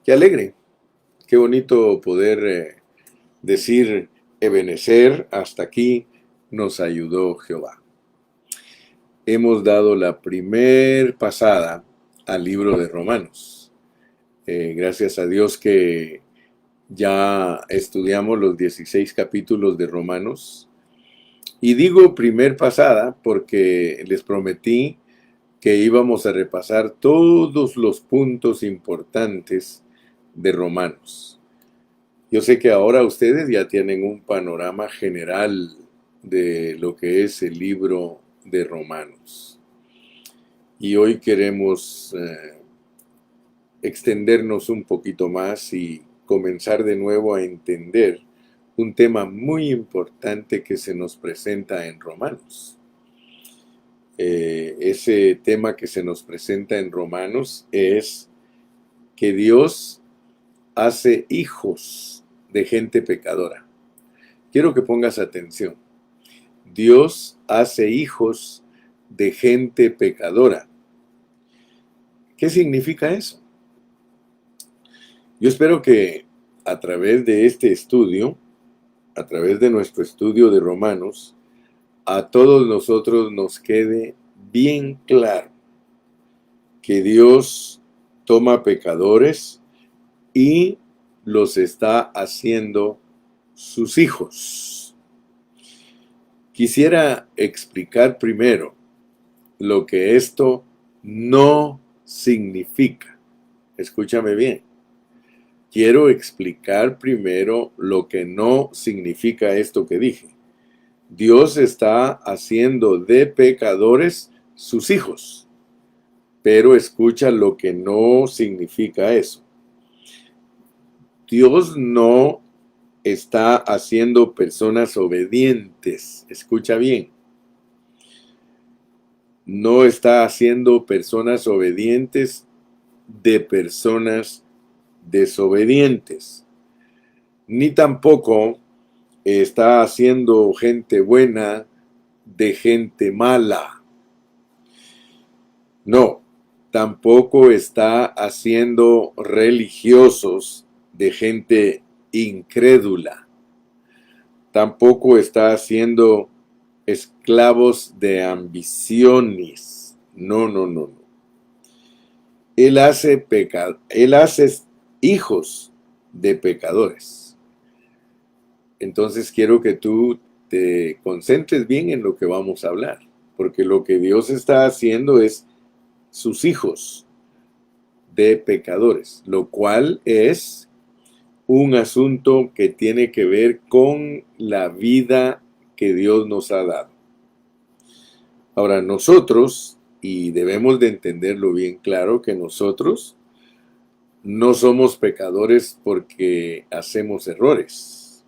Qué alegre, qué bonito poder decir, Ebenecer, hasta aquí nos ayudó Jehová. Hemos dado la primer pasada al libro de Romanos. Gracias a Dios que ya estudiamos los 16 capítulos de Romanos. Y digo primer pasada porque les prometí que íbamos a repasar todos los puntos importantes de Romanos. Yo sé que ahora ustedes ya tienen un panorama general de lo que es el libro de Romanos. Y hoy queremos extendernos un poquito más y comenzar de nuevo a entender un tema muy importante que se nos presenta en Romanos. Ese tema que se nos presenta en Romanos es que Dios hace hijos de gente pecadora. Quiero que pongas atención. Dios hace hijos de gente pecadora. ¿Qué significa eso? Yo espero que a través de este estudio, a través de nuestro estudio de Romanos, a todos nosotros nos quede bien claro que Dios toma pecadores y los está haciendo sus hijos. Quisiera explicar primero lo que esto no significa. Escúchame bien. Quiero explicar primero lo que no significa esto que dije. Dios está haciendo de pecadores sus hijos. Pero escucha lo que no significa eso. Dios no está haciendo personas obedientes. Escucha bien. No está haciendo personas obedientes de personas desobedientes. Ni tampoco está haciendo gente buena de gente mala. No, tampoco está haciendo religiosos de gente incrédula. Tampoco está haciendo esclavos de ambiciones. No, no, no, no. Él hace hijos de pecadores. Entonces quiero que tú te concentres bien en lo que vamos a hablar, porque lo que Dios está haciendo es sus hijos de pecadores, lo cual es un asunto que tiene que ver con la vida que Dios nos ha dado. Ahora nosotros, y debemos de entenderlo bien claro, que nosotros no somos pecadores porque hacemos errores.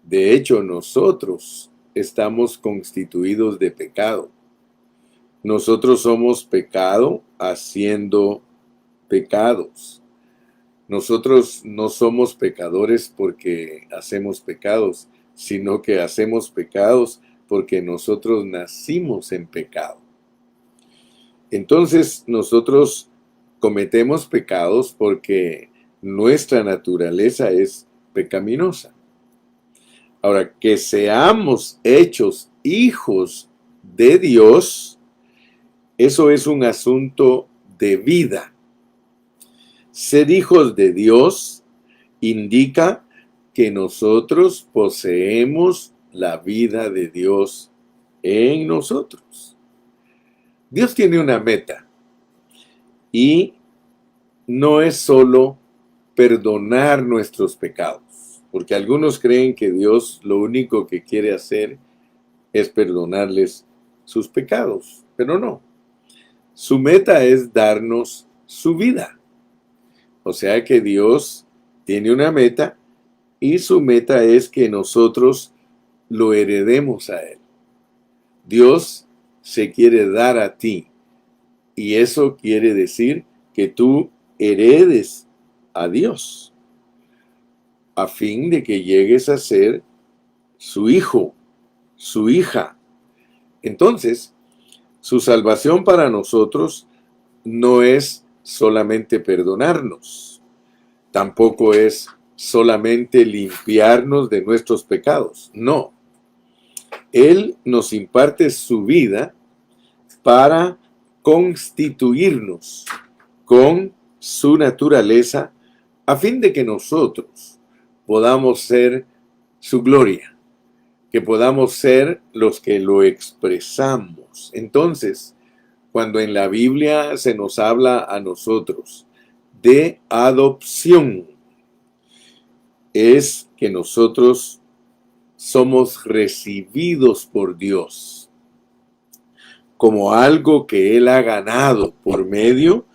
De hecho, nosotros estamos constituidos de pecado. Nosotros somos pecado haciendo pecados. Nosotros no somos pecadores porque hacemos pecados, sino que hacemos pecados porque nosotros nacimos en pecado. Entonces nosotros cometemos pecados porque nuestra naturaleza es pecaminosa. Ahora, que seamos hechos hijos de Dios, eso es un asunto de vida. Ser hijos de Dios indica que nosotros poseemos la vida de Dios en nosotros. Dios tiene una meta y no es solo perdonar nuestros pecados, porque algunos creen que Dios lo único que quiere hacer es perdonarles sus pecados, pero no. Su meta es darnos su vida. O sea que Dios tiene una meta y su meta es que nosotros lo heredemos a Él. Dios se quiere dar a ti y eso quiere decir que tú heredes a Dios a fin de que llegues a ser su hijo, su hija. Entonces, su salvación para nosotros no es solamente perdonarnos. Tampoco es solamente limpiarnos de nuestros pecados. No. Él nos imparte su vida para constituirnos con su naturaleza a fin de que nosotros podamos ser su gloria, que podamos ser los que lo expresamos. Entonces, cuando en la Biblia se nos habla a nosotros de adopción, es que nosotros somos recibidos por Dios como algo que Él ha ganado por medio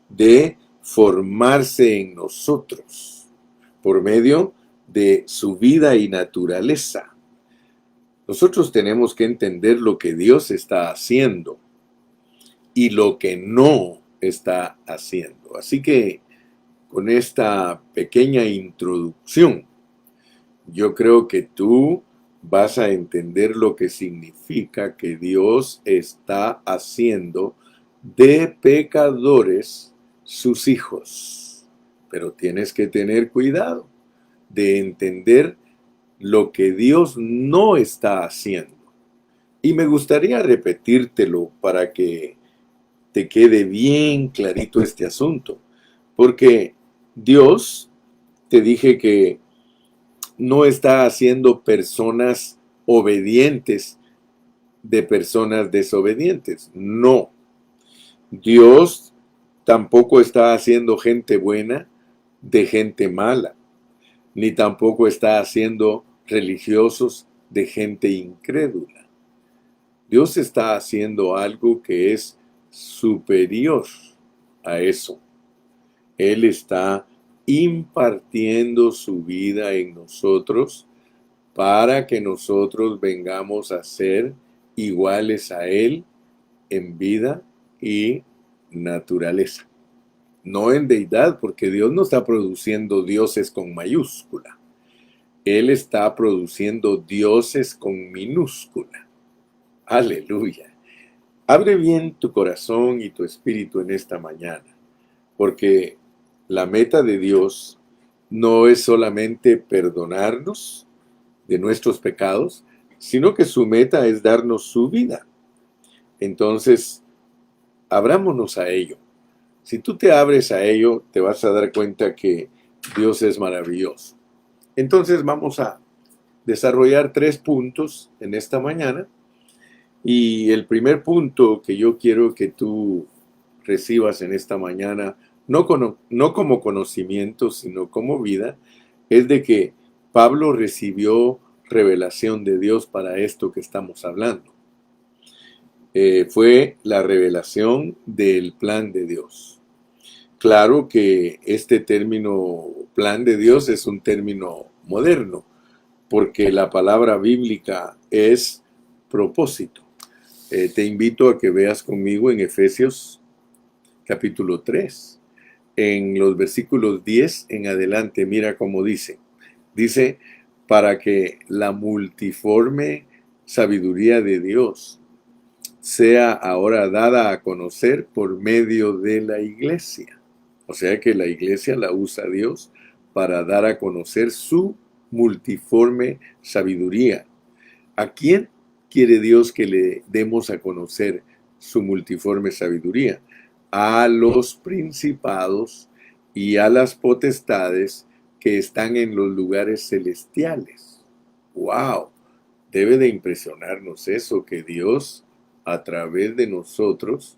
de formarse en nosotros, por medio de su vida y naturaleza. Nosotros tenemos que entender lo que Dios está haciendo y lo que no está haciendo. Así que con esta pequeña introducción, yo creo que tú vas a entender lo que significa que Dios está haciendo de pecadores sus hijos. Pero tienes que tener cuidado de entender lo que Dios no está haciendo. Y me gustaría repetírtelo para que te quede bien clarito este asunto. Porque Dios, te dije que no está haciendo personas obedientes de personas desobedientes. No. Dios tampoco está haciendo gente buena de gente mala, ni tampoco está haciendo religiosos de gente incrédula. Dios está haciendo algo que es superior a eso. Él está impartiendo su vida en nosotros para que nosotros vengamos a ser iguales a Él en vida y naturaleza. No en deidad, porque Dios no está produciendo dioses con mayúscula. Él está produciendo dioses con minúscula. Aleluya. Abre bien tu corazón y tu espíritu en esta mañana, porque la meta de Dios no es solamente perdonarnos de nuestros pecados, sino que su meta es darnos su vida. Entonces, abrámonos a ello. Si tú te abres a ello, te vas a dar cuenta que Dios es maravilloso. Entonces vamos a desarrollar 3 puntos en esta mañana. Y el primer punto que yo quiero que tú recibas en esta mañana, no como conocimiento, sino como vida, es de que Pablo recibió revelación de Dios para esto que estamos hablando. Fue la revelación del plan de Dios. Claro que este término plan de Dios es un término moderno, porque la palabra bíblica es propósito. Te invito a que veas conmigo en Efesios capítulo 3, en los versículos 10 en adelante. Mira cómo dice. Dice, para que la multiforme sabiduría de Dios sea ahora dada a conocer por medio de la iglesia. O sea que la iglesia la usa Dios para dar a conocer su multiforme sabiduría. ¿A quién quiere Dios que le demos a conocer su multiforme sabiduría? A los principados y a las potestades que están en los lugares celestiales. ¡Wow! Debe de impresionarnos eso, que Dios, a través de nosotros,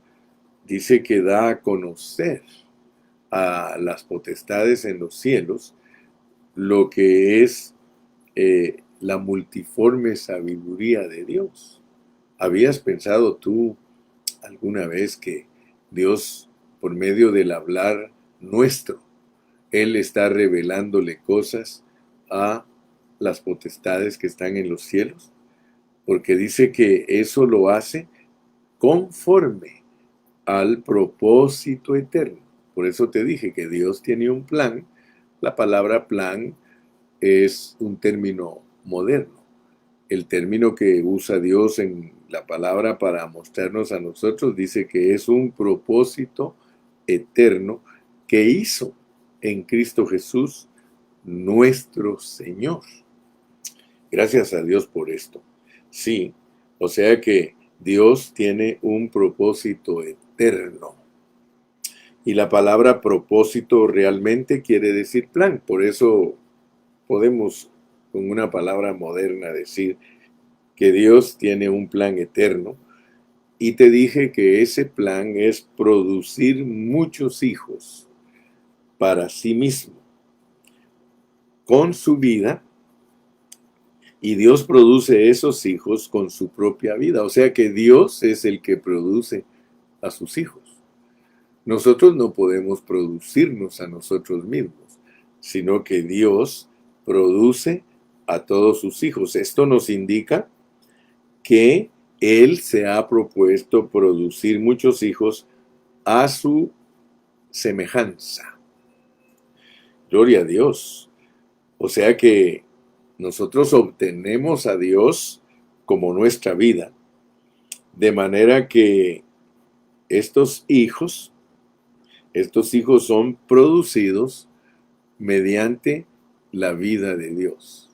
dice que da a conocer a las potestades en los cielos lo que es la multiforme sabiduría de Dios. ¿Habías pensado tú alguna vez que Dios, por medio del hablar nuestro, Él está revelándole cosas a las potestades que están en los cielos? Porque dice que eso lo hace conforme al propósito eterno. Por eso te dije que Dios tiene un plan. La palabra plan es un término moderno. El término que usa Dios en la palabra para mostrarnos a nosotros dice que es un propósito eterno que hizo. en Cristo Jesús, nuestro Señor. Gracias a Dios por esto. Sí, o sea que Dios tiene un propósito eterno. Y la palabra propósito realmente quiere decir plan. Por eso podemos con una palabra moderna decir que Dios tiene un plan eterno. Y te dije que ese plan es producir muchos hijos para sí mismo, con su vida, y Dios produce esos hijos con su propia vida. O sea que Dios es el que produce a sus hijos. Nosotros no podemos producirnos a nosotros mismos, sino que Dios produce a todos sus hijos. Esto nos indica que Él se ha propuesto producir muchos hijos a su semejanza. Gloria a Dios. O sea que nosotros obtenemos a Dios como nuestra vida, de manera que estos hijos son producidos mediante la vida de Dios.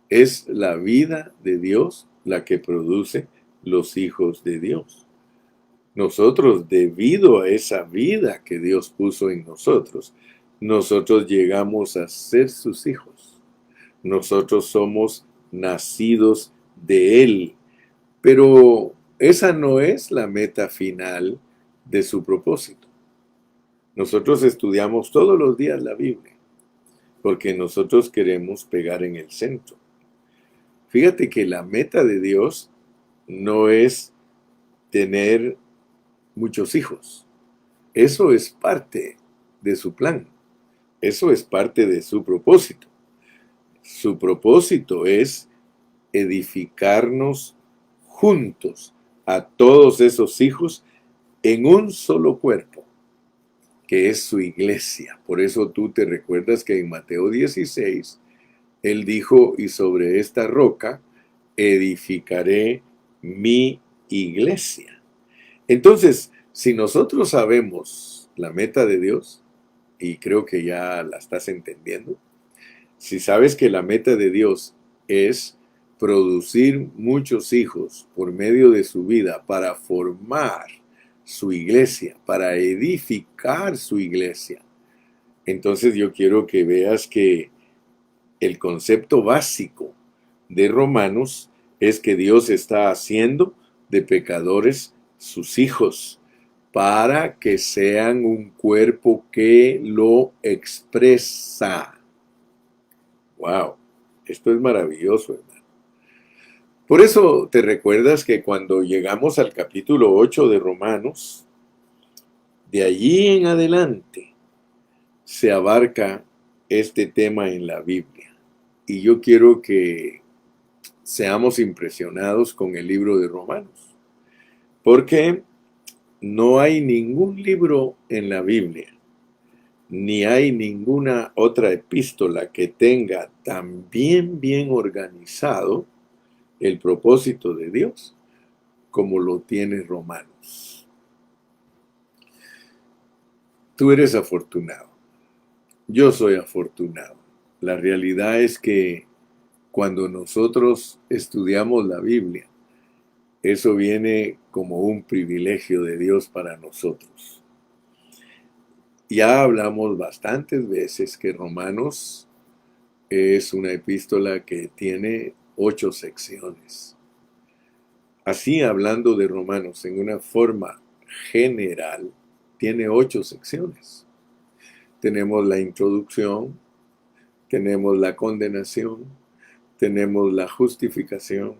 Es la vida de Dios la que produce los hijos de Dios. Nosotros, debido a esa vida que Dios puso en nosotros, nosotros llegamos a ser sus hijos. Nosotros somos nacidos de Él. Pero esa no es la meta final de su propósito. Nosotros estudiamos todos los días la Biblia, porque nosotros queremos pegar en el centro. Fíjate que la meta de Dios no es tener muchos hijos. Eso es parte de su plan. Eso es parte de su propósito. Su propósito es edificarnos juntos a todos esos hijos en un solo cuerpo, que es su iglesia. Por eso tú te recuerdas que en Mateo 16, Él dijo, y sobre esta roca edificaré mi iglesia. Entonces, si nosotros sabemos la meta de Dios, y creo que ya la estás entendiendo, si sabes que la meta de Dios es producir muchos hijos por medio de su vida para formar su iglesia, para edificar su iglesia, entonces yo quiero que veas que el concepto básico de Romanos es que Dios está haciendo de pecadores sus hijos para que sean un cuerpo que lo expresa. ¡Wow! Esto es maravilloso, hermano. Por eso te recuerdas que cuando llegamos al capítulo 8 de Romanos, de allí en adelante se abarca este tema en la Biblia. Y yo quiero que seamos impresionados con el libro de Romanos, porque no hay ningún libro en la Biblia, ni hay ninguna otra epístola que tenga tan bien organizado el propósito de Dios como lo tiene Romanos. Tú eres afortunado. Yo soy afortunado. La realidad es que cuando nosotros estudiamos la Biblia, eso viene como un privilegio de Dios para nosotros. Ya hablamos bastantes veces que Romanos es una epístola que tiene 8 secciones. Así, hablando de Romanos en una forma general, tiene 8 secciones. Tenemos la introducción, tenemos la condenación, tenemos la justificación,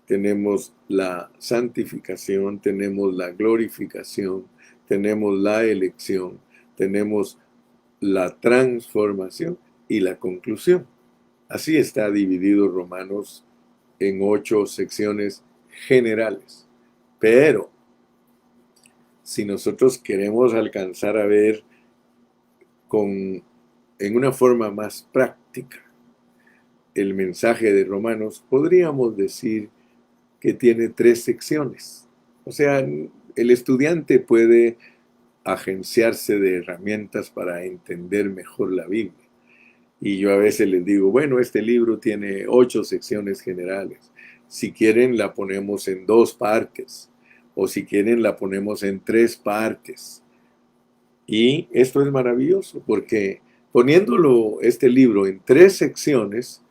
tenemos la santificación, tenemos la glorificación, tenemos la elección, tenemos la transformación y la conclusión. Así está dividido Romanos en 8 secciones generales. Pero si nosotros queremos alcanzar a ver en una forma más práctica el mensaje de Romanos, podríamos decir que tiene 3 secciones. O sea, el estudiante puede agenciarse de herramientas para entender mejor la Biblia. Y yo a veces les digo, bueno, este libro tiene 8 secciones generales. Si quieren la ponemos en 2 partes, o si quieren la ponemos en 3 partes. Y esto es maravilloso, porque poniéndolo este libro en 3 secciones,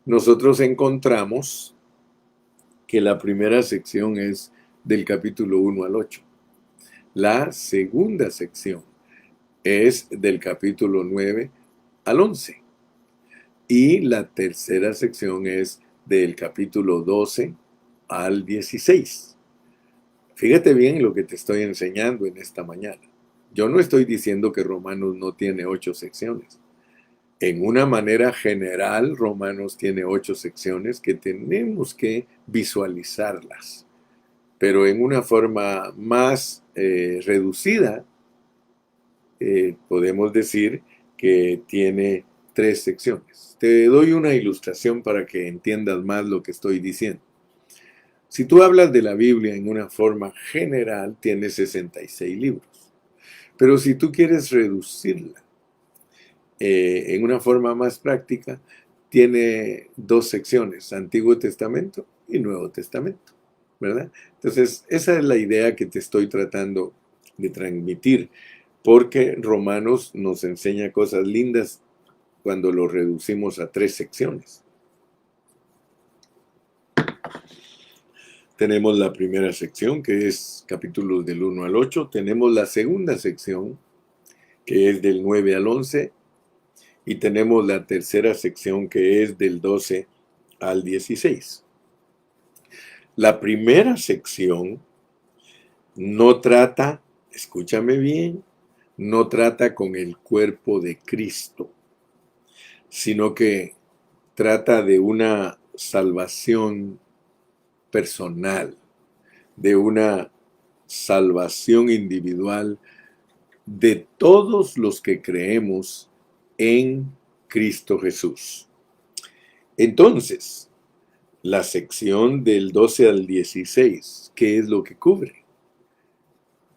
nosotros encontramos que la primera sección es del capítulo 1 al 8. La segunda sección es del capítulo 9 al 11. Y la tercera sección es del capítulo 12 al 16. Fíjate bien lo que te estoy enseñando en esta mañana. Yo no estoy diciendo que Romanos no tiene 8 secciones. En una manera general, Romanos tiene 8 secciones que tenemos que visualizarlas. Pero en una forma más reducida, podemos decir que tiene 3 secciones. Te doy una ilustración para que entiendas más lo que estoy diciendo. Si tú hablas de la Biblia en una forma general, tiene 66 libros. Pero si tú quieres reducirla en una forma más práctica, tiene 2 secciones, Antiguo Testamento y Nuevo Testamento, ¿verdad? Entonces, esa es la idea que te estoy tratando de transmitir, porque Romanos nos enseña cosas lindas cuando lo reducimos a 3 secciones. Tenemos la primera sección, que es capítulos del 1 al 8. Tenemos la segunda sección, que es del 9 al 11. Y tenemos la tercera sección, que es del 12 al 16. La primera sección no trata, escúchame bien, no trata con el cuerpo de Cristo, sino que trata de una salvación personal, de una salvación individual de todos los que creemos en Cristo Jesús. Entonces, la sección del 12 al 16, ¿qué es lo que cubre?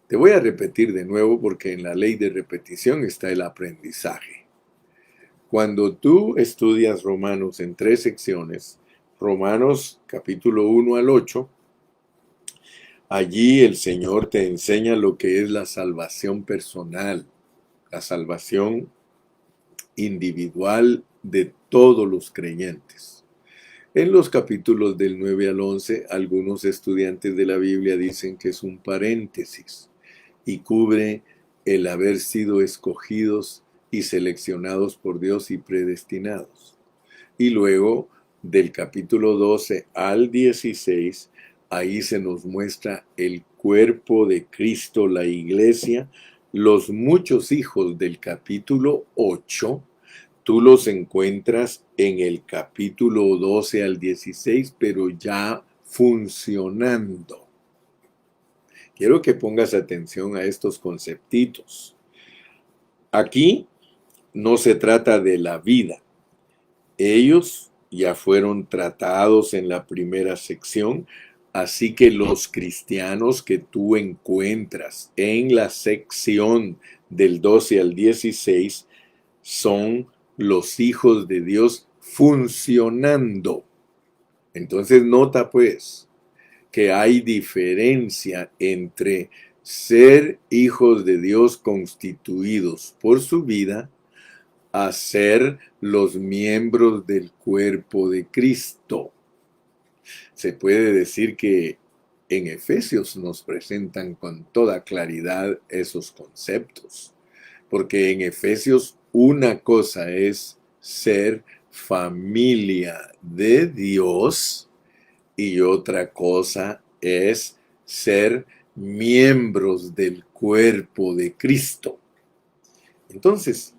Te voy a repetir de nuevo porque en la ley de repetición está el aprendizaje. Cuando tú estudias Romanos en 3 secciones, Romanos capítulo 1 al 8, allí el Señor te enseña lo que es la salvación personal, la salvación individual de todos los creyentes. En los capítulos del 9 al 11, algunos estudiantes de la Biblia dicen que es un paréntesis y cubre el haber sido escogidos y seleccionados por Dios y predestinados. Y luego, del capítulo 12 al 16, ahí se nos muestra el cuerpo de Cristo, la iglesia, los muchos hijos del capítulo 8, tú los encuentras en el capítulo 12 al 16, pero ya funcionando. Quiero que pongas atención a estos conceptitos. Aquí no se trata de la vida. Ellos ya fueron tratados en la primera sección, así que los cristianos que tú encuentras en la sección del 12 al 16 son los hijos de Dios funcionando. Entonces nota pues que hay diferencia entre ser hijos de Dios constituidos por su vida a ser los miembros del cuerpo de Cristo. Se puede decir que en Efesios nos presentan con toda claridad esos conceptos, porque en Efesios una cosa es ser familia de Dios y otra cosa es ser miembros del cuerpo de Cristo. Entonces,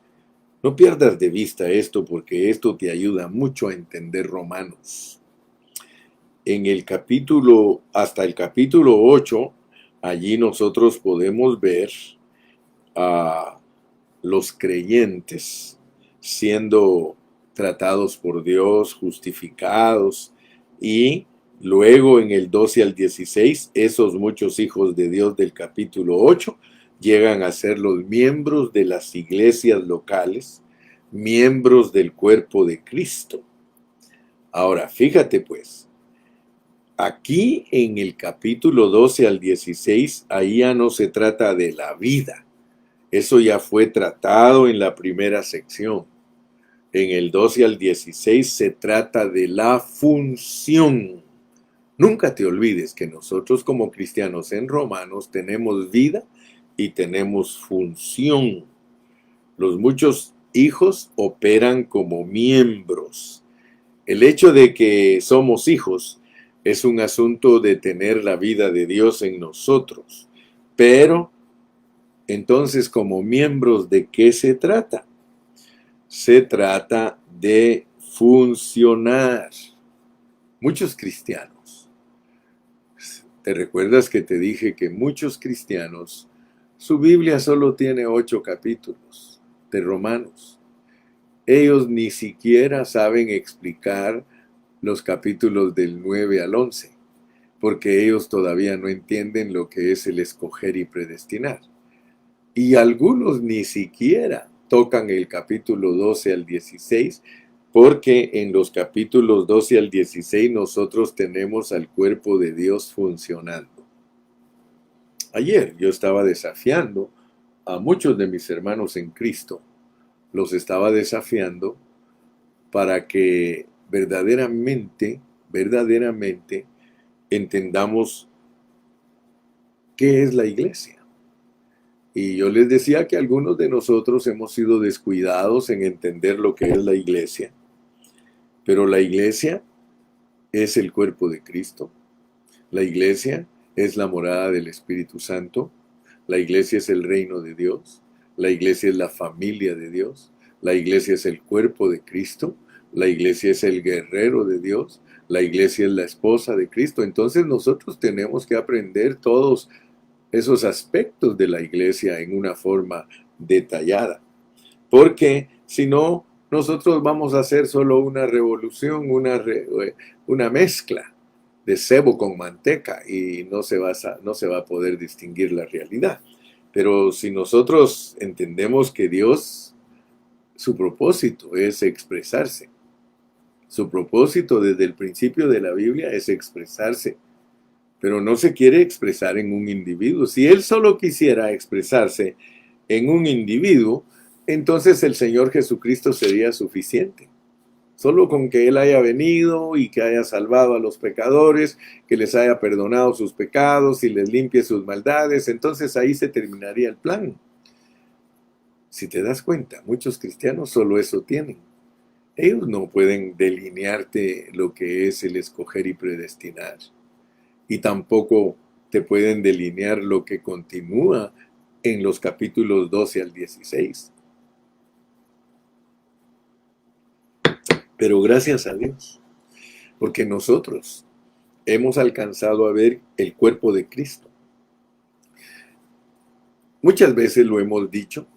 no pierdas de vista esto porque esto te ayuda mucho a entender Romanos. En el capítulo, hasta el capítulo 8, allí nosotros podemos ver a los creyentes siendo tratados por Dios, justificados, y luego en el 12 al 16, esos muchos hijos de Dios del capítulo 8 llegan a ser los miembros de las iglesias locales, miembros del cuerpo de Cristo. Ahora, fíjate pues, aquí en el capítulo 12 al 16, ahí ya no se trata de la vida. Eso ya fue tratado en la primera sección. En el 12 al 16 se trata de la función. Nunca te olvides que nosotros como cristianos en Romanos tenemos vida y tenemos función. Los muchos hijos operan como miembros. El hecho de que somos hijos es un asunto de tener la vida de Dios en nosotros. Pero, entonces, como miembros, ¿de qué se trata? Se trata de funcionar. Muchos cristianos, ¿te recuerdas que te dije que muchos cristianos, su Biblia solo tiene 8 capítulos de Romanos? Ellos ni siquiera saben explicar los capítulos del 9 al 11, porque ellos todavía no entienden lo que es el escoger y predestinar. Y algunos ni siquiera tocan el capítulo 12 al 16, porque en los capítulos 12 al 16 nosotros tenemos al cuerpo de Dios funcionando. Ayer yo estaba desafiando a muchos de mis hermanos en Cristo. Los estaba desafiando para que verdaderamente entendamos qué es la iglesia. Y yo les decía que algunos de nosotros hemos sido descuidados en entender lo que es la iglesia. Pero la iglesia es el cuerpo de Cristo. La iglesia es la morada del Espíritu Santo. La iglesia es el reino de Dios. La iglesia es la familia de Dios. La iglesia es el cuerpo de Cristo. La iglesia es el guerrero de Dios. La iglesia es la esposa de Cristo. Entonces nosotros tenemos que aprender todos esos aspectos de la iglesia en una forma detallada. Porque si no, nosotros vamos a hacer solo una revolución, una mezcla de cebo con manteca y no se va a poder distinguir la realidad. Pero si nosotros entendemos que Dios, su propósito es expresarse. Su propósito desde el principio de la Biblia es expresarse. Pero no se quiere expresar en un individuo. Si Él solo quisiera expresarse en un individuo, entonces el Señor Jesucristo sería suficiente. Solo con que Él haya venido y que haya salvado a los pecadores, que les haya perdonado sus pecados y les limpie sus maldades, entonces ahí se terminaría el plan. Si te das cuenta, muchos cristianos solo eso tienen. Ellos no pueden delinearte lo que es el escoger y predestinar. Y tampoco te pueden delinear lo que continúa en los capítulos 12 al 16. Pero gracias a Dios, porque nosotros hemos alcanzado a ver el cuerpo de Cristo. Muchas veces lo hemos dicho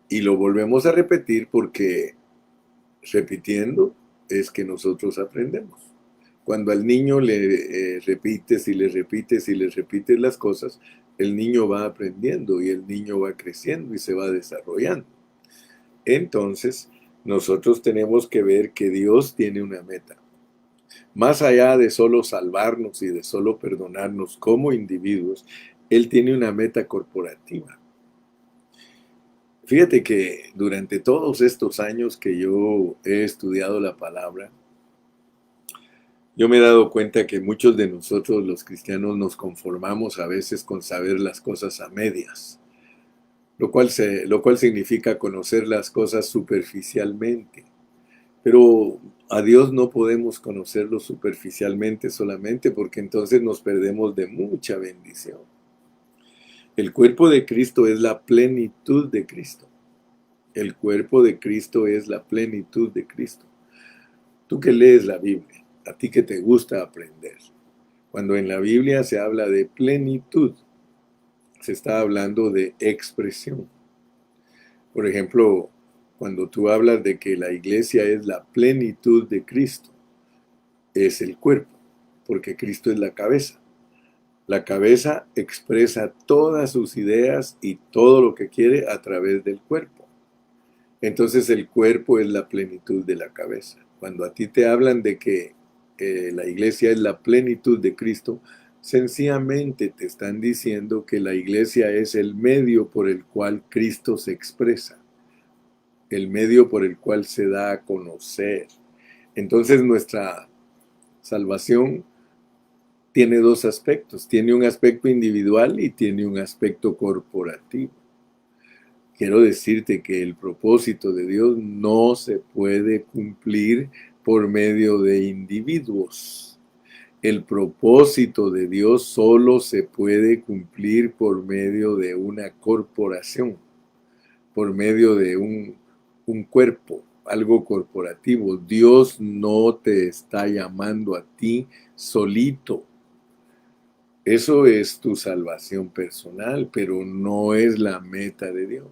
y lo volvemos a repetir porque repitiendo es que nosotros aprendemos. Cuando al niño le repites y le repites y le repites las cosas, el niño va aprendiendo y el niño va creciendo y se va desarrollando. Entonces, nosotros tenemos que ver que Dios tiene una meta. Más allá de solo salvarnos y de solo perdonarnos como individuos, Él tiene una meta corporativa. Fíjate que durante todos estos años que yo he estudiado la palabra, yo me he dado cuenta que muchos de nosotros los cristianos nos conformamos a veces con saber las cosas a medias, lo cual significa conocer las cosas superficialmente. Pero a Dios no podemos conocerlo superficialmente solamente porque entonces nos perdemos de mucha bendición. El cuerpo de Cristo es la plenitud de Cristo. El cuerpo de Cristo es la plenitud de Cristo. Tú que lees la Biblia, a ti que te gusta aprender, cuando en la Biblia se habla de plenitud, se está hablando de expresión. Por ejemplo, cuando tú hablas de que la iglesia es la plenitud de Cristo, es el cuerpo, porque Cristo es la cabeza. La cabeza expresa todas sus ideas y todo lo que quiere a través del cuerpo. Entonces el cuerpo es la plenitud de la cabeza. Cuando a ti te hablan de que la iglesia es la plenitud de Cristo, sencillamente te están diciendo que la iglesia es el medio por el cual Cristo se expresa, el medio por el cual se da a conocer. Entonces nuestra salvación tiene dos aspectos, tiene un aspecto individual y tiene un aspecto corporativo. Quiero decirte que el propósito de Dios no se puede cumplir por medio de individuos. El propósito de Dios solo se puede cumplir por medio de una corporación, por medio de un cuerpo, algo corporativo. Dios no te está llamando a ti solito. Eso es tu salvación personal, pero no es la meta de Dios.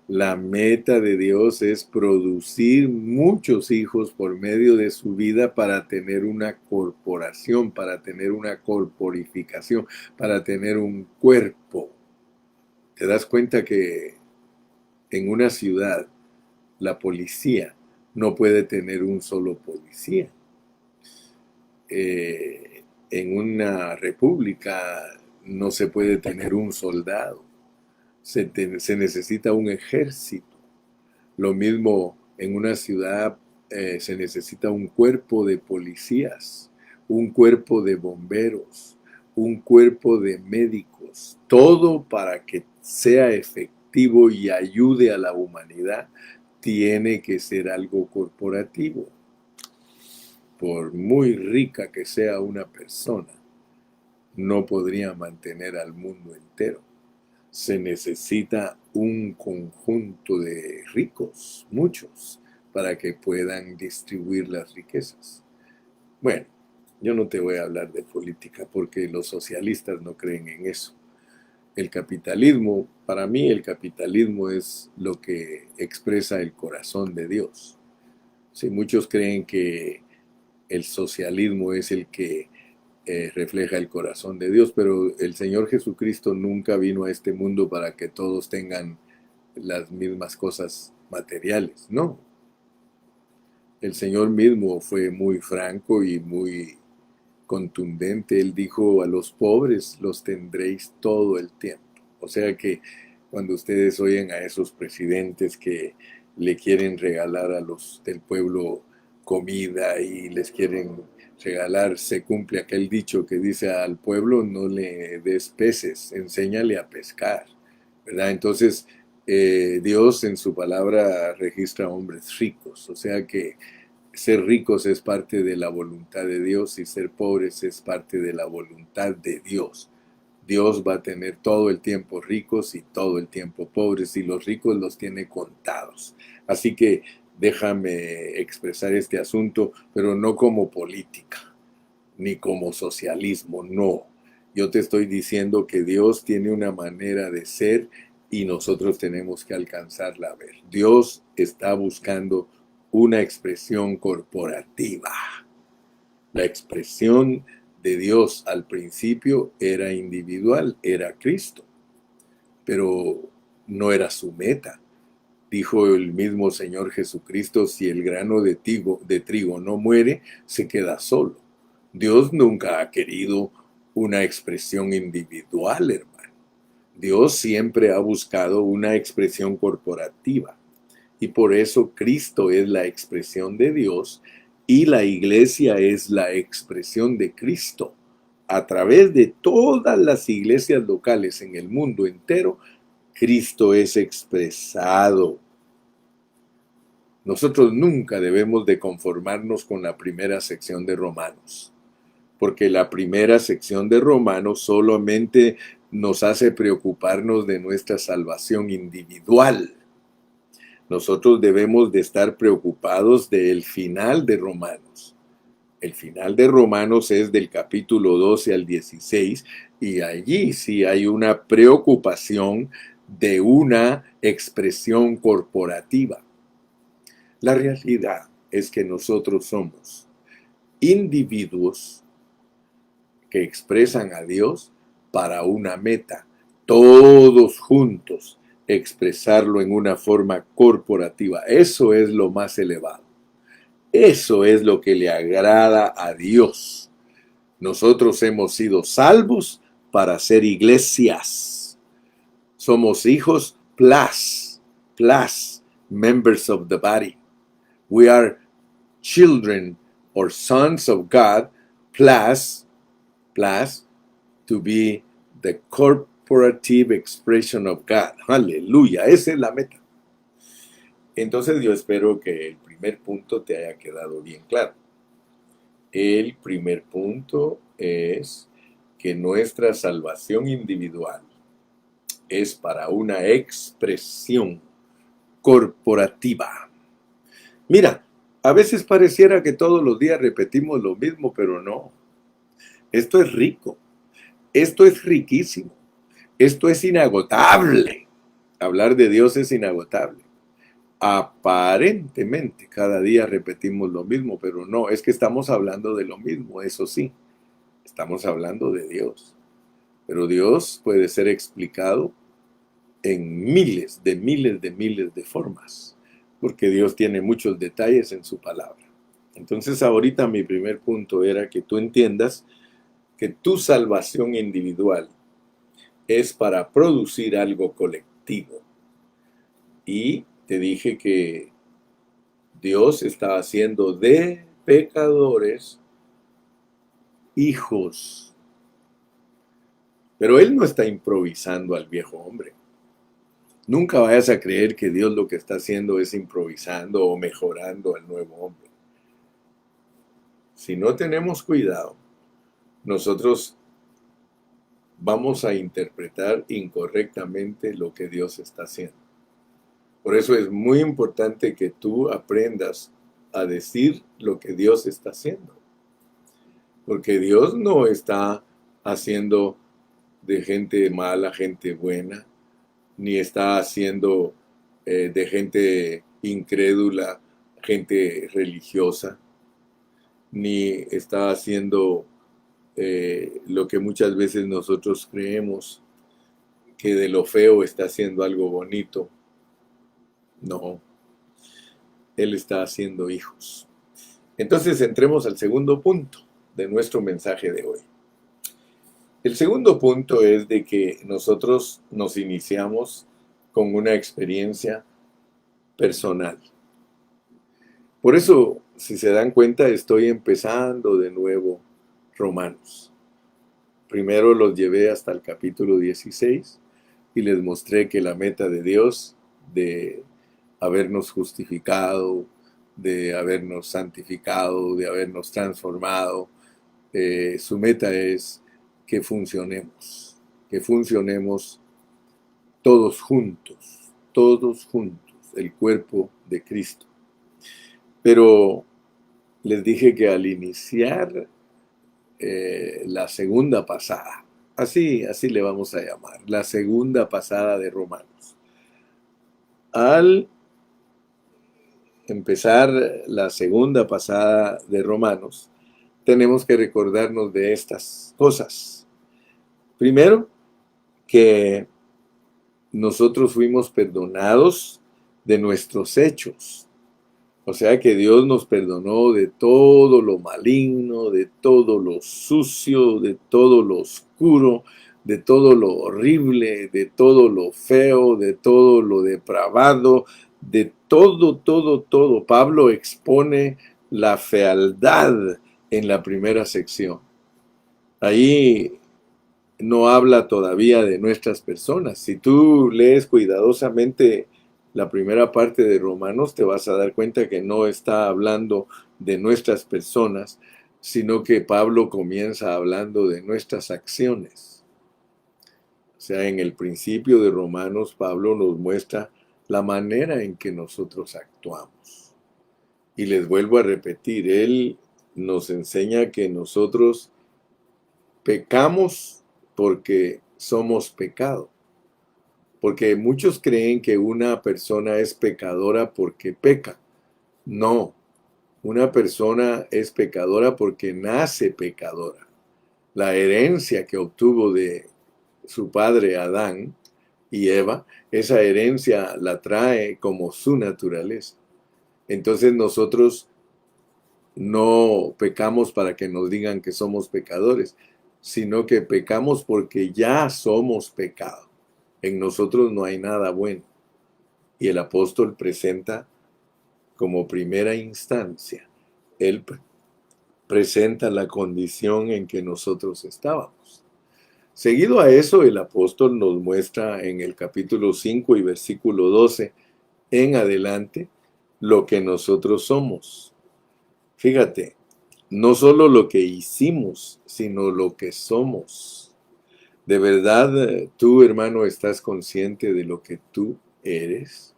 La meta de Dios es producir muchos hijos por medio de su vida para tener una corporación, para tener una corporificación, para tener un cuerpo. ¿Te das cuenta que en una ciudad la policía no puede tener un solo policía? En una república no se puede tener un soldado. Se necesita un ejército. Lo mismo en una ciudad se necesita un cuerpo de policías, un cuerpo de bomberos, un cuerpo de médicos, todo para que sea efectivo y ayude a la humanidad, tiene que ser algo corporativo. Por muy rica que sea una persona, no podría mantener al mundo entero. Se necesita un conjunto de ricos, muchos, para que puedan distribuir las riquezas. Bueno, yo no te voy a hablar de política porque los socialistas no creen en eso. El capitalismo, para mí el capitalismo es lo que expresa el corazón de Dios. Sí, muchos creen que el socialismo es el que refleja el corazón de Dios, pero el Señor Jesucristo nunca vino a este mundo para que todos tengan las mismas cosas materiales, no. El Señor mismo fue muy franco y muy contundente. Él dijo: a los pobres los tendréis todo el tiempo. O sea que cuando ustedes oyen a esos presidentes que le quieren regalar a los del pueblo comida y les quieren regalar, se cumple aquel dicho que dice: al pueblo no le des peces, enséñale a pescar, ¿verdad? Entonces, Dios en su palabra registra hombres ricos, o sea que ser ricos es parte de la voluntad de Dios y ser pobres es parte de la voluntad de Dios. Dios va a tener todo el tiempo ricos y todo el tiempo pobres, y los ricos los tiene contados. Así que déjame expresar este asunto, pero no como política, ni como socialismo, no. Yo te estoy diciendo que Dios tiene una manera de ser y nosotros tenemos que alcanzarla a ver. Dios está buscando una expresión corporativa. La expresión de Dios al principio era individual, era Cristo, pero no era su meta. Dijo el mismo Señor Jesucristo: si el grano de trigo no muere, se queda solo. Dios nunca ha querido una expresión individual, hermano. Dios siempre ha buscado una expresión corporativa. Y por eso Cristo es la expresión de Dios y la iglesia es la expresión de Cristo. A través de todas las iglesias locales en el mundo entero, Cristo es expresado. Nosotros nunca debemos de conformarnos con la primera sección de Romanos, porque la primera sección de Romanos solamente nos hace preocuparnos de nuestra salvación individual. Nosotros debemos de estar preocupados del final de Romanos. El final de Romanos es del capítulo 12 al 16, y allí sí hay una preocupación de una expresión corporativa. La realidad es que nosotros somos individuos que expresan a Dios para una meta, todos juntos, expresarlo en una forma corporativa. Eso es lo más elevado. Eso es lo que le agrada a Dios. Nosotros hemos sido salvos para ser iglesias. Somos hijos plus members of the body. We are children or sons of God plus to be the corporative expression of God. Aleluya, esa es la meta. Entonces yo espero que el primer punto te haya quedado bien claro. El primer punto es que nuestra salvación individual es para una expresión corporativa. Mira, a veces pareciera que todos los días repetimos lo mismo, pero no. Esto es rico. Esto es riquísimo. Esto es inagotable. Hablar de Dios es inagotable. Aparentemente cada día repetimos lo mismo, pero no, es que estamos hablando de lo mismo, eso sí. Estamos hablando de Dios. Pero Dios puede ser explicado en miles de formas, porque Dios tiene muchos detalles en su palabra. Entonces ahorita mi primer punto era que tú entiendas que tu salvación individual es para producir algo colectivo. Y te dije que Dios está haciendo de pecadores hijos. Pero Él no está improvisando al viejo hombre. Nunca vayas a creer que Dios lo que está haciendo es improvisando o mejorando al nuevo hombre. Si no tenemos cuidado, nosotros vamos a interpretar incorrectamente lo que Dios está haciendo. Por eso es muy importante que tú aprendas a decir lo que Dios está haciendo. Porque Dios no está haciendo de gente mala, gente buena, ni está haciendo de gente incrédula, gente religiosa, ni está haciendo lo que muchas veces nosotros creemos, que de lo feo está haciendo algo bonito. No, Él está haciendo hijos. Entonces entremos al segundo punto de nuestro mensaje de hoy. El segundo punto es de que nosotros nos iniciamos con una experiencia personal. Por eso, si se dan cuenta, estoy empezando de nuevo Romanos. Primero los llevé hasta el capítulo 16 y les mostré que la meta de Dios de habernos justificado, de habernos santificado, de habernos transformado, su meta es que funcionemos todos juntos, el cuerpo de Cristo. Pero les dije que al iniciar la segunda pasada, así le vamos a llamar, la segunda pasada de Romanos, al empezar la segunda pasada de Romanos, tenemos que recordarnos de estas cosas. Primero, que nosotros fuimos perdonados de nuestros hechos. O sea que Dios nos perdonó de todo lo maligno, de todo lo sucio, de todo lo oscuro, de todo lo horrible, de todo lo feo, de todo lo depravado, de todo. Pablo expone la fealdad en la primera sección. Ahí no habla todavía de nuestras personas. Si tú lees cuidadosamente la primera parte de Romanos, te vas a dar cuenta que no está hablando de nuestras personas, sino que Pablo comienza hablando de nuestras acciones. O sea, en el principio de Romanos, Pablo nos muestra la manera en que nosotros actuamos. Y les vuelvo a repetir, él nos enseña que nosotros pecamos porque somos pecado. Porque muchos creen que una persona es pecadora porque peca. No, una persona es pecadora porque nace pecadora. La herencia que obtuvo de su padre Adán y Eva, esa herencia la trae como su naturaleza. Entonces nosotros no pecamos para que nos digan que somos pecadores, sino que pecamos porque ya somos pecado. En nosotros no hay nada bueno. Y el apóstol presenta como primera instancia, él presenta la condición en que nosotros estábamos. Seguido a eso, el apóstol nos muestra en el capítulo 5 y versículo 12 en adelante lo que nosotros somos. Fíjate, no solo lo que hicimos, sino lo que somos. ¿De verdad tú, hermano, estás consciente de lo que tú eres?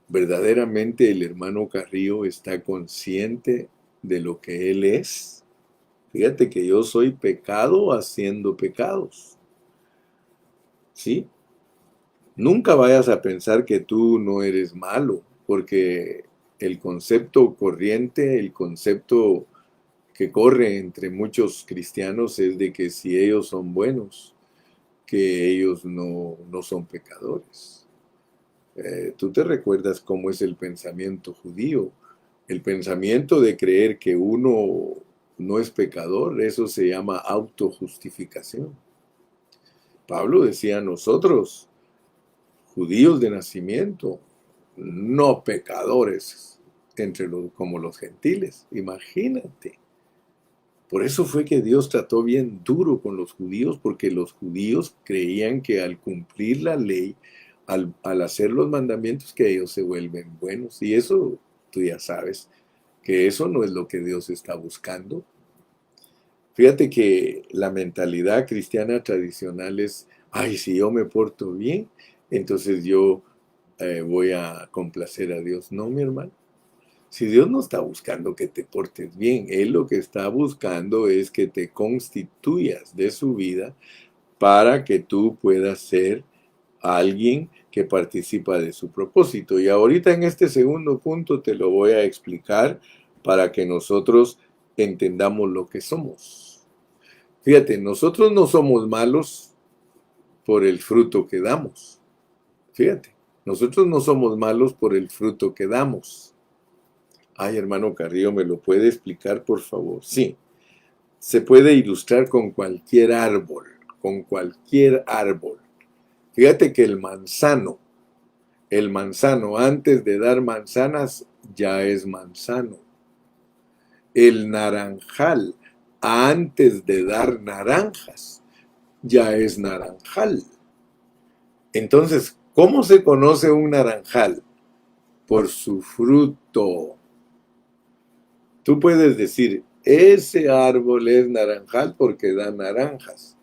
¿Verdaderamente el hermano Carrillo está consciente de lo que él es? Fíjate que yo soy pecado haciendo pecados. ¿Sí? Nunca vayas a pensar que tú no eres malo, porque el concepto corriente, el concepto que corre entre muchos cristianos es de que si ellos son buenos, que ellos no son pecadores. Tú te recuerdas cómo es el pensamiento judío, el pensamiento de creer que uno no es pecador, eso se llama autojustificación. Pablo decía: nosotros, judíos de nacimiento, no pecadores como los gentiles. Imagínate. Por eso fue que Dios trató bien duro con los judíos, porque los judíos creían que al cumplir la ley, al hacer los mandamientos, que ellos se vuelven buenos. Y eso, tú ya sabes, que eso no es lo que Dios está buscando. Fíjate que la mentalidad cristiana tradicional es: ay, si yo me porto bien, entonces yo voy a complacer a Dios. No, mi hermano. Si Dios no está buscando que te portes bien, Él lo que está buscando es que te constituyas de su vida para que tú puedas ser alguien que participa de su propósito. Y ahorita en este segundo punto te lo voy a explicar para que nosotros entendamos lo que somos. Fíjate, nosotros no somos malos por el fruto que damos. Fíjate, nosotros no somos malos por el fruto que damos. Ay, hermano Carrillo, ¿me lo puede explicar, por favor? Sí, se puede ilustrar con cualquier árbol, con cualquier árbol. Fíjate que el manzano antes de dar manzanas ya es manzano. El naranjal antes de dar naranjas ya es naranjal. Entonces, ¿cómo se conoce un naranjal? Por su fruto. Tú puedes decir: ese árbol es naranjal porque da naranjas.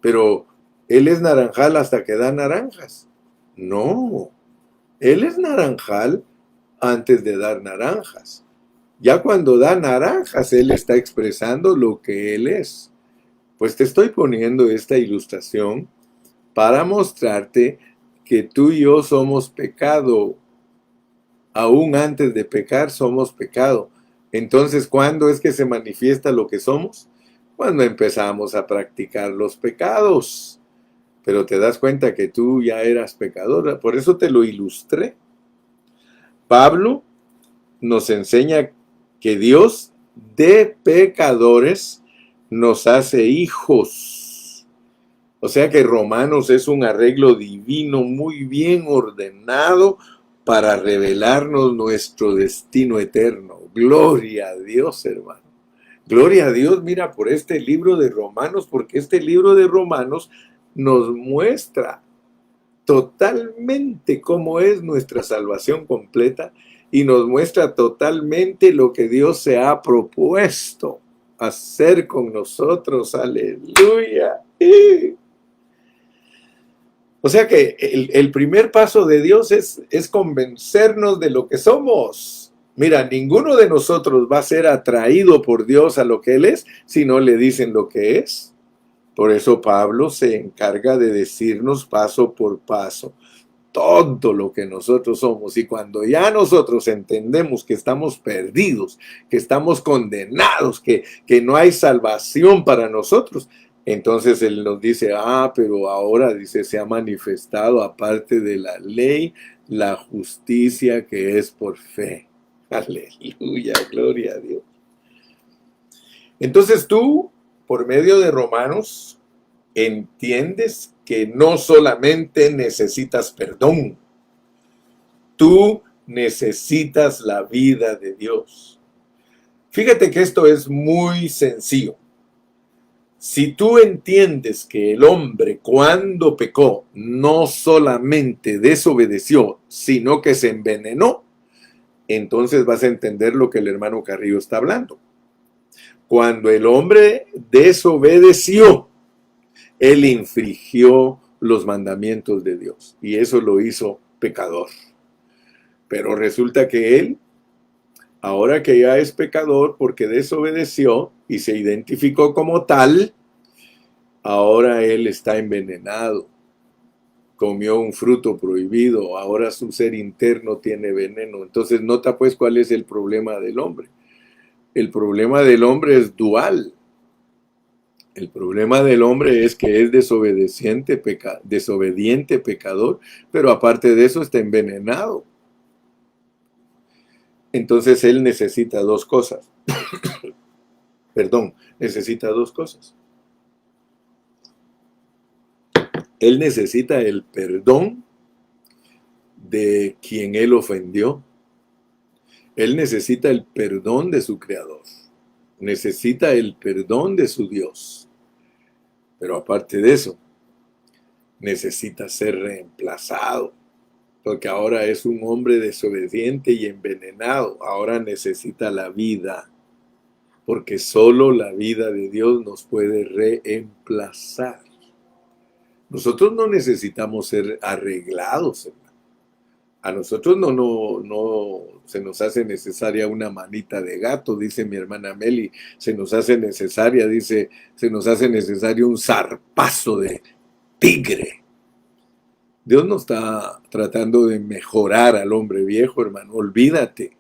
Pero, ¿él es naranjal hasta que da naranjas? No. Él es naranjal antes de dar naranjas. Ya cuando da naranjas, él está expresando lo que él es. Pues te estoy poniendo esta ilustración para mostrarte que tú y yo somos pecado. Aún antes de pecar somos pecado. Entonces, ¿cuándo es que se manifiesta lo que somos? Cuando empezamos a practicar los pecados. Pero te das cuenta que tú ya eras pecador. Por eso te lo ilustré. Pablo nos enseña que Dios de pecadores nos hace hijos. O sea que Romanos es un arreglo divino muy bien ordenado para revelarnos nuestro destino eterno. Gloria a Dios, hermano. Gloria a Dios, mira, por este libro de Romanos, porque este libro de Romanos nos muestra totalmente cómo es nuestra salvación completa y nos muestra totalmente lo que Dios se ha propuesto hacer con nosotros. Aleluya. O sea que el primer paso de Dios es convencernos de lo que somos. Mira, ninguno de nosotros va a ser atraído por Dios a lo que Él es si no le dicen lo que es. Por eso Pablo se encarga de decirnos paso por paso todo lo que nosotros somos. Y cuando ya nosotros entendemos que estamos perdidos, que estamos condenados, que no hay salvación para nosotros, Entonces Él nos dice, pero ahora, dice, se ha manifestado aparte de la ley, la justicia que es por fe. Aleluya, gloria a Dios. Entonces tú, por medio de Romanos, entiendes que no solamente necesitas perdón, tú necesitas la vida de Dios. Fíjate que esto es muy sencillo. Si tú entiendes que el hombre cuando pecó no solamente desobedeció, sino que se envenenó, entonces vas a entender lo que el hermano Carrillo está hablando. Cuando el hombre desobedeció, él infringió los mandamientos de Dios y eso lo hizo pecador. Pero resulta que él, ahora que ya es pecador porque desobedeció y se identificó como tal, ahora él está envenenado. Comió un fruto prohibido, ahora su ser interno tiene veneno. Entonces nota pues cuál es el problema del hombre. El problema del hombre es dual. El problema del hombre es que es desobediente, pecador, pero aparte de eso está envenenado. Entonces él necesita dos cosas. Necesita dos cosas. Él necesita el perdón de quien él ofendió. Él necesita el perdón de su creador. Necesita el perdón de su Dios. Pero aparte de eso, necesita ser reemplazado. Porque ahora es un hombre desobediente y envenenado. Ahora necesita la vida. Porque solo la vida de Dios nos puede reemplazar. Nosotros no necesitamos ser arreglados, hermano. A nosotros no se nos hace necesaria una manita de gato, dice mi hermana Meli. Se nos hace necesario un zarpazo de tigre. Dios no está tratando de mejorar al hombre viejo, hermano. Olvídate.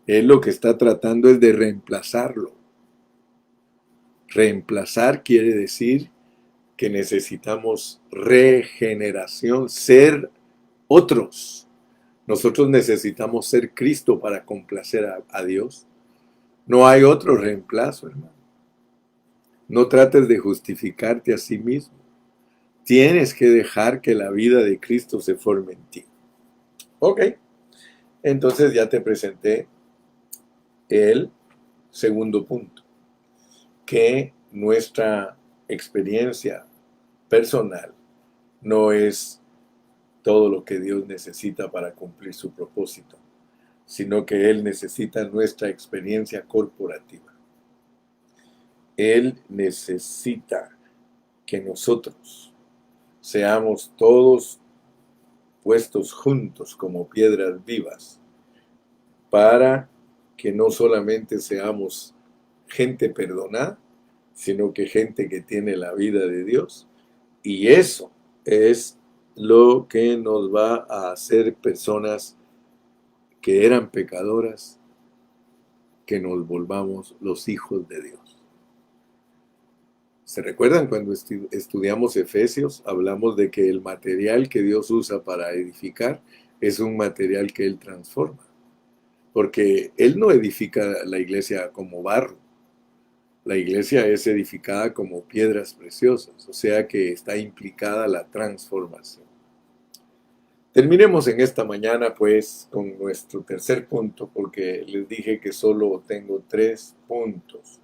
Él lo que está tratando es de reemplazarlo. Reemplazar quiere decir que necesitamos regeneración, ser otros. Nosotros necesitamos ser Cristo para complacer a Dios. No hay otro reemplazo, hermano. No trates de justificarte a sí mismo. Tienes que dejar que la vida de Cristo se forme en ti. Ok, entonces ya te presenté el segundo punto, que nuestra experiencia personal no es todo lo que Dios necesita para cumplir su propósito, sino que Él necesita nuestra experiencia corporativa. Él necesita que nosotros seamos todos puestos juntos como piedras vivas para que no solamente seamos gente perdonada, sino que gente que tiene la vida de Dios. Y eso es lo que nos va a hacer personas que eran pecadoras, que nos volvamos los hijos de Dios. ¿Se recuerdan cuando estudiamos Efesios? Hablamos de que el material que Dios usa para edificar es un material que Él transforma. Porque Él no edifica la iglesia como barro. La iglesia es edificada como piedras preciosas, o sea que está implicada la transformación. Terminemos en esta mañana pues con nuestro tercer punto, porque les dije que solo tengo 3 puntos,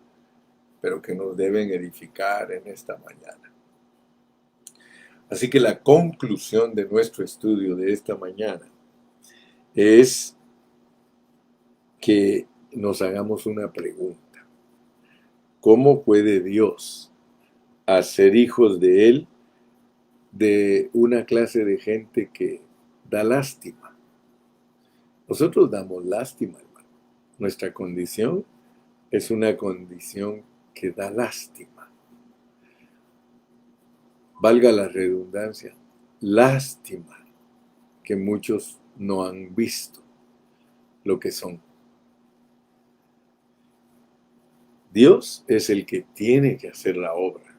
pero que nos deben edificar en esta mañana. Así que la conclusión de nuestro estudio de esta mañana es que nos hagamos una pregunta. ¿Cómo puede Dios hacer hijos de Él de una clase de gente que da lástima? Nosotros damos lástima, hermano. Nuestra condición es una condición que da lástima. Valga la redundancia, lástima que muchos no han visto lo que son. Dios es el que tiene que hacer la obra.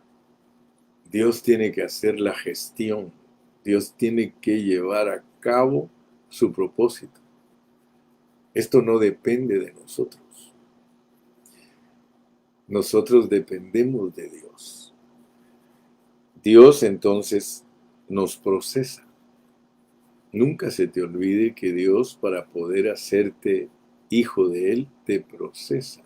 Dios tiene que hacer la gestión. Dios tiene que llevar a cabo su propósito. Esto no depende de nosotros. Nosotros dependemos de Dios. Dios entonces nos procesa. Nunca se te olvide que Dios, para poder hacerte hijo de Él, te procesa.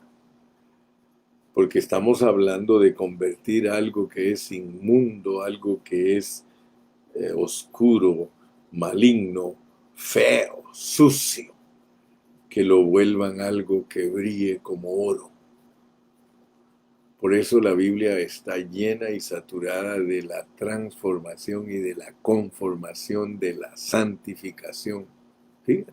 Porque estamos hablando de convertir algo que es inmundo, algo que es oscuro, maligno, feo, sucio, que lo vuelvan algo que brille como oro. Por eso la Biblia está llena y saturada de la transformación y de la conformación, de la santificación. Fíjate.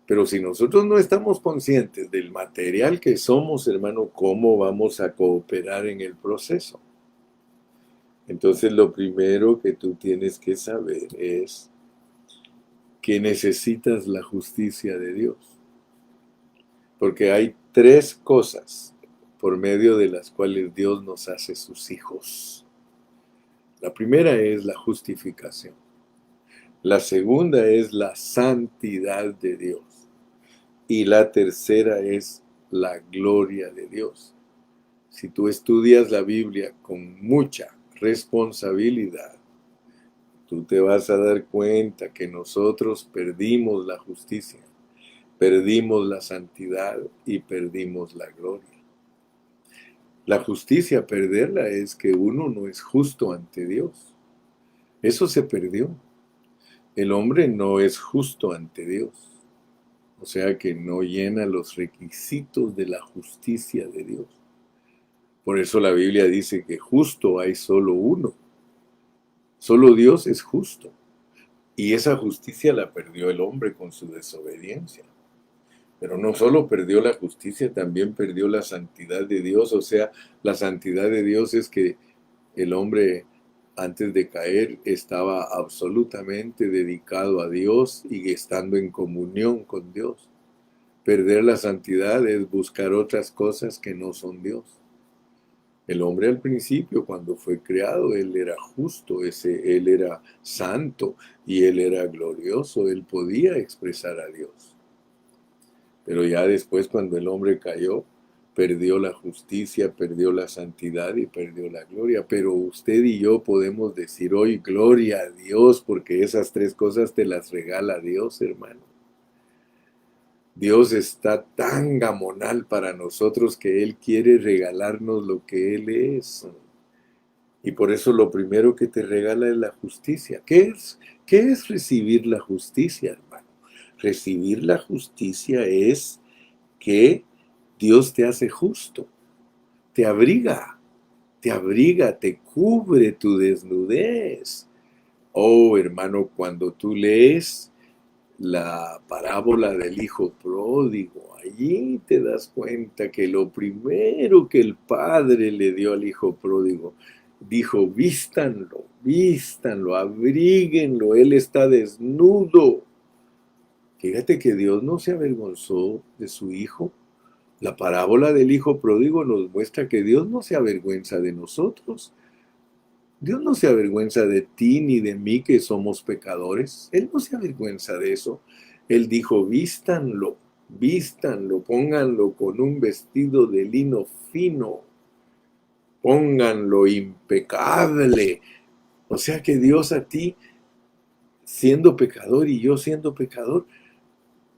Pero si nosotros no estamos conscientes del material que somos, hermano, ¿cómo vamos a cooperar en el proceso? Entonces lo primero que tú tienes que saber es que necesitas la justicia de Dios. Porque hay tres cosas por medio de las cuales Dios nos hace sus hijos. La primera es la justificación. La segunda es la santidad de Dios. Y la tercera es la gloria de Dios. Si tú estudias la Biblia con mucha responsabilidad, tú te vas a dar cuenta que nosotros perdimos la justicia, perdimos la santidad y perdimos la gloria. La justicia, perderla, es que uno no es justo ante Dios. Eso se perdió. El hombre no es justo ante Dios. O sea que no llena los requisitos de la justicia de Dios. Por eso la Biblia dice que justo hay solo uno. Solo Dios es justo. Y esa justicia la perdió el hombre con su desobediencia. Pero no solo perdió la justicia, también perdió la santidad de Dios. O sea, la santidad de Dios es que el hombre, antes de caer, estaba absolutamente dedicado a Dios y estando en comunión con Dios. Perder la santidad es buscar otras cosas que no son Dios. El hombre al principio, cuando fue creado, él era justo, él era santo y él era glorioso, él podía expresar a Dios. Pero ya después, cuando el hombre cayó, perdió la justicia, perdió la santidad y perdió la gloria. Pero usted y yo podemos decir hoy, gloria a Dios, porque esas tres cosas te las regala Dios, hermano. Dios está tan gamonal para nosotros que Él quiere regalarnos lo que Él es. Y por eso lo primero que te regala es la justicia. ¿Qué es recibir la justicia, hermano? Recibir la justicia es que Dios te hace justo, te abriga, te cubre tu desnudez. Oh, hermano, cuando tú lees la parábola del hijo pródigo, allí te das cuenta que lo primero que el padre le dio al hijo pródigo, dijo, vístanlo, vístanlo, abríguenlo, él está desnudo. Fíjate que Dios no se avergonzó de su hijo. La parábola del hijo pródigo nos muestra que Dios no se avergüenza de nosotros. Dios no se avergüenza de ti ni de mí que somos pecadores. Él no se avergüenza de eso. Él dijo, vístanlo, vístanlo, pónganlo con un vestido de lino fino, pónganlo impecable. O sea que Dios a ti, siendo pecador y yo siendo pecador,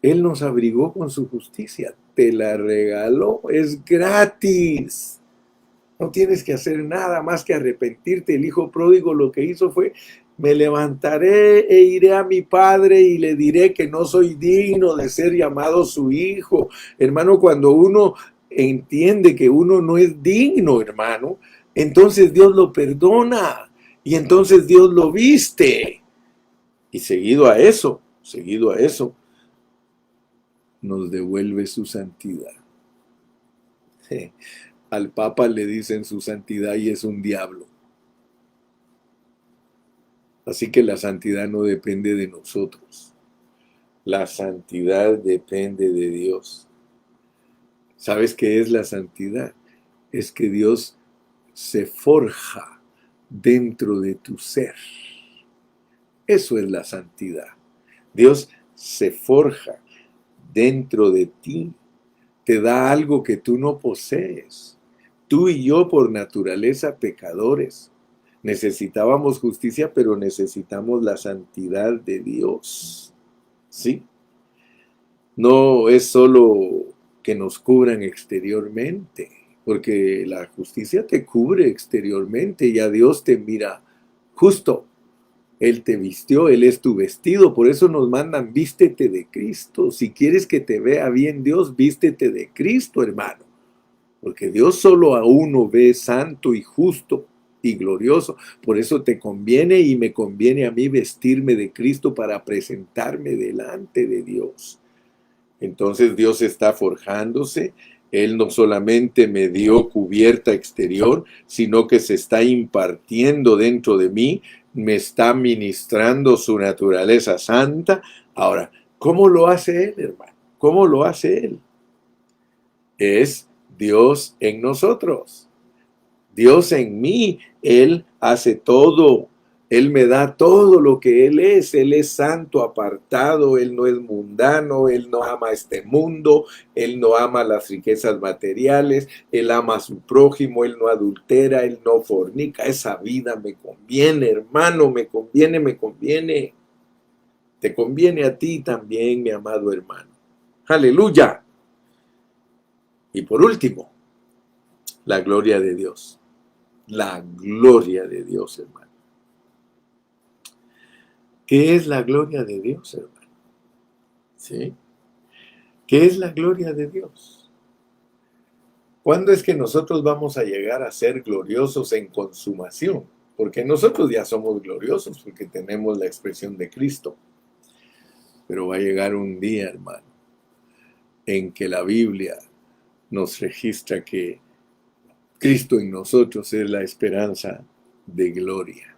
Él nos abrigó con su justicia. Te la regaló, es gratis. No tienes que hacer nada más que arrepentirte. El hijo pródigo lo que hizo fue, me levantaré e iré a mi padre y le diré que no soy digno de ser llamado su hijo. Hermano, cuando uno entiende que uno no es digno, hermano, entonces Dios lo perdona y entonces Dios lo viste. Y seguido a eso, nos devuelve su santidad. Al Papa le dicen su santidad y es un diablo. Así que la santidad no depende de nosotros. La santidad depende de Dios. ¿Sabes qué es la santidad? Es que Dios se forja dentro de tu ser. Eso es la santidad. Dios se forja dentro de ti, te da algo que tú no posees. Tú y yo por naturaleza pecadores. Necesitábamos justicia, pero necesitamos la santidad de Dios. ¿Sí? No es solo que nos cubran exteriormente, porque la justicia te cubre exteriormente y a Dios te mira justo. Él te vistió, Él es tu vestido, por eso nos mandan, vístete de Cristo. Si quieres que te vea bien Dios, vístete de Cristo, hermano. Porque Dios solo a uno ve santo y justo y glorioso. Por eso te conviene y me conviene a mí vestirme de Cristo para presentarme delante de Dios. Entonces Dios está forjándose. Él no solamente me dio cubierta exterior, sino que se está impartiendo dentro de mí, me está ministrando su naturaleza santa. Ahora, ¿cómo lo hace Él, hermano? ¿Cómo lo hace Él? Es Dios en nosotros. Dios en mí, Él hace todo. Él me da todo lo que Él es santo, apartado, Él no es mundano, Él no ama este mundo, Él no ama las riquezas materiales, Él ama a su prójimo, Él no adultera, Él no fornica. Esa vida me conviene, hermano, me conviene, me conviene. Te conviene a ti también, mi amado hermano. Aleluya. Y por último, la gloria de Dios. La gloria de Dios, hermano. ¿Qué es la gloria de Dios, hermano? ¿Sí? ¿Qué es la gloria de Dios? ¿Cuándo es que nosotros vamos a llegar a ser gloriosos en consumación? Porque nosotros ya somos gloriosos porque tenemos la expresión de Cristo. Pero va a llegar un día, hermano, en que la Biblia nos registra que Cristo en nosotros es la esperanza de gloria.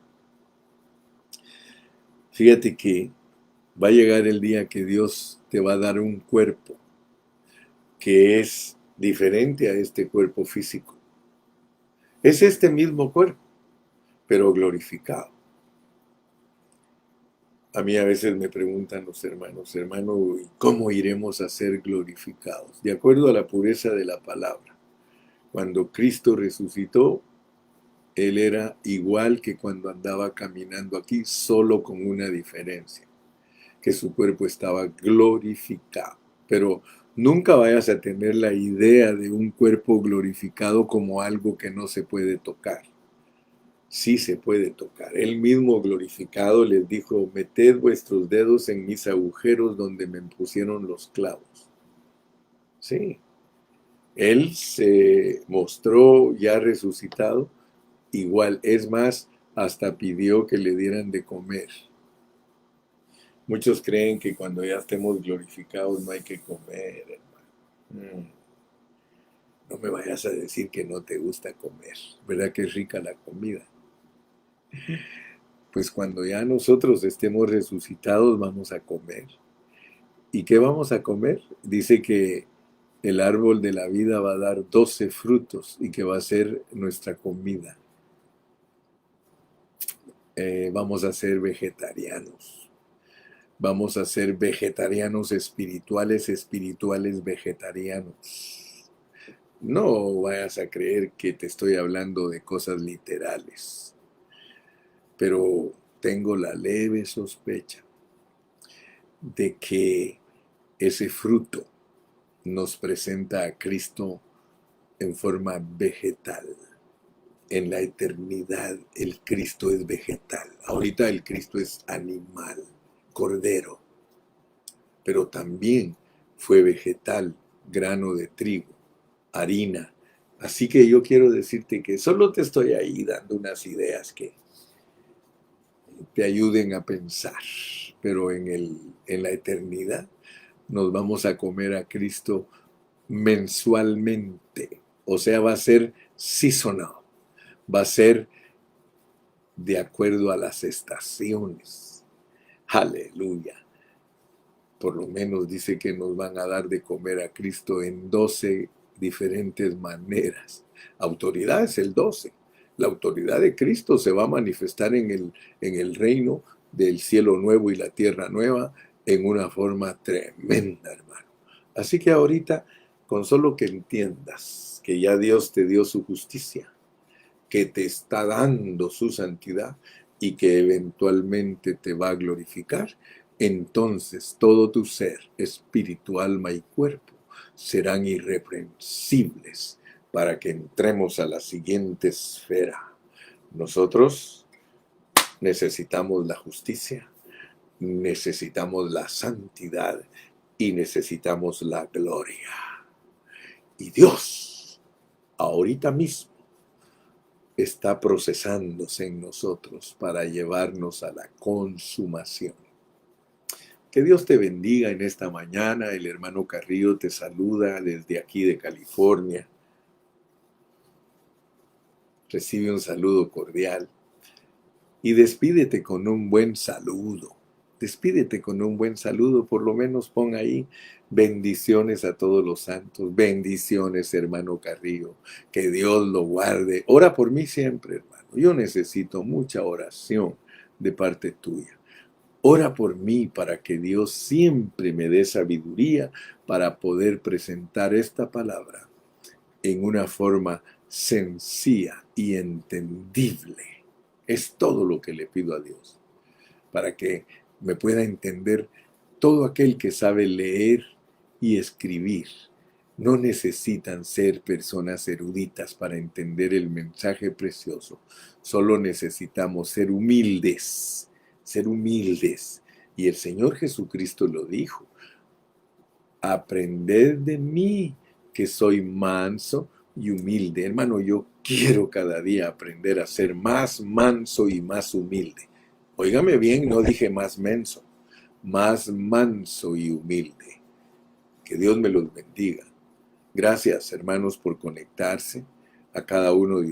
Fíjate que va a llegar el día que Dios te va a dar un cuerpo que es diferente a este cuerpo físico. Es este mismo cuerpo, pero glorificado. A mí a veces me preguntan los hermanos, hermano, ¿cómo iremos a ser glorificados? De acuerdo a la pureza de la palabra. Cuando Cristo resucitó, Él era igual que cuando andaba caminando aquí, solo con una diferencia, que su cuerpo estaba glorificado. Pero nunca vayas a tener la idea de un cuerpo glorificado como algo que no se puede tocar. Sí se puede tocar. Él mismo glorificado les dijo, meted vuestros dedos en mis agujeros donde me pusieron los clavos. Sí. Él se mostró ya resucitado, igual, es más, hasta pidió que le dieran de comer. Muchos creen que cuando ya estemos glorificados no hay que comer, hermano. No me vayas a decir que no te gusta comer, ¿verdad que es rica la comida? Pues cuando ya nosotros estemos resucitados vamos a comer. ¿Y qué vamos a comer? Dice que el árbol de la vida va a dar 12 frutos y que va a ser nuestra comida. Vamos a ser vegetarianos. Vamos a ser vegetarianos espirituales, espirituales vegetarianos. No vayas a creer que te estoy hablando de cosas literales, pero tengo la leve sospecha de que ese fruto nos presenta a Cristo en forma vegetal. En la eternidad el Cristo es vegetal. Ahorita el Cristo es animal, cordero, pero también fue vegetal, grano de trigo, harina. Así que yo quiero decirte que solo te estoy ahí dando unas ideas que te ayuden a pensar, pero en la eternidad nos vamos a comer a Cristo mensualmente, o sea, va a ser seasonal, va a ser de acuerdo a las estaciones. Aleluya. Por lo menos dice que nos van a dar de comer a Cristo en 12 diferentes maneras. Autoridad es el 12, La autoridad de Cristo se va a manifestar en el reino del cielo nuevo y la tierra nueva en una forma tremenda, hermano. Así que ahorita, con solo que entiendas que ya Dios te dio su justicia, que te está dando su santidad y que eventualmente te va a glorificar, entonces todo tu ser, espíritu, alma y cuerpo, serán irreprensibles para que entremos a la siguiente esfera. Nosotros necesitamos la justicia, necesitamos la santidad y necesitamos la gloria. Y Dios, ahorita mismo, está procesándose en nosotros para llevarnos a la consumación. Que Dios te bendiga en esta mañana. El hermano Carrillo te saluda desde aquí de California. Recibe un saludo cordial y despídete con un buen saludo. Despídete con un buen saludo, por lo menos pon ahí bendiciones a todos los santos. Bendiciones, hermano Carrillo. Que Dios lo guarde. Ora por mí siempre, hermano. Yo necesito mucha oración de parte tuya. Ora por mí para que Dios siempre me dé sabiduría para poder presentar esta palabra en una forma sencilla y entendible. Es todo lo que le pido a Dios, para que me pueda entender todo aquel que sabe leer y escribir. No necesitan ser personas eruditas para entender el mensaje precioso. Solo necesitamos ser humildes, ser humildes. Y el Señor Jesucristo lo dijo: aprended de mí, que soy manso y humilde. Hermano, yo quiero cada día aprender a ser más manso y más humilde. Óigame bien, no dije más menso, más manso y humilde. Que Dios me los bendiga. Gracias, hermanos, por conectarse. A cada uno de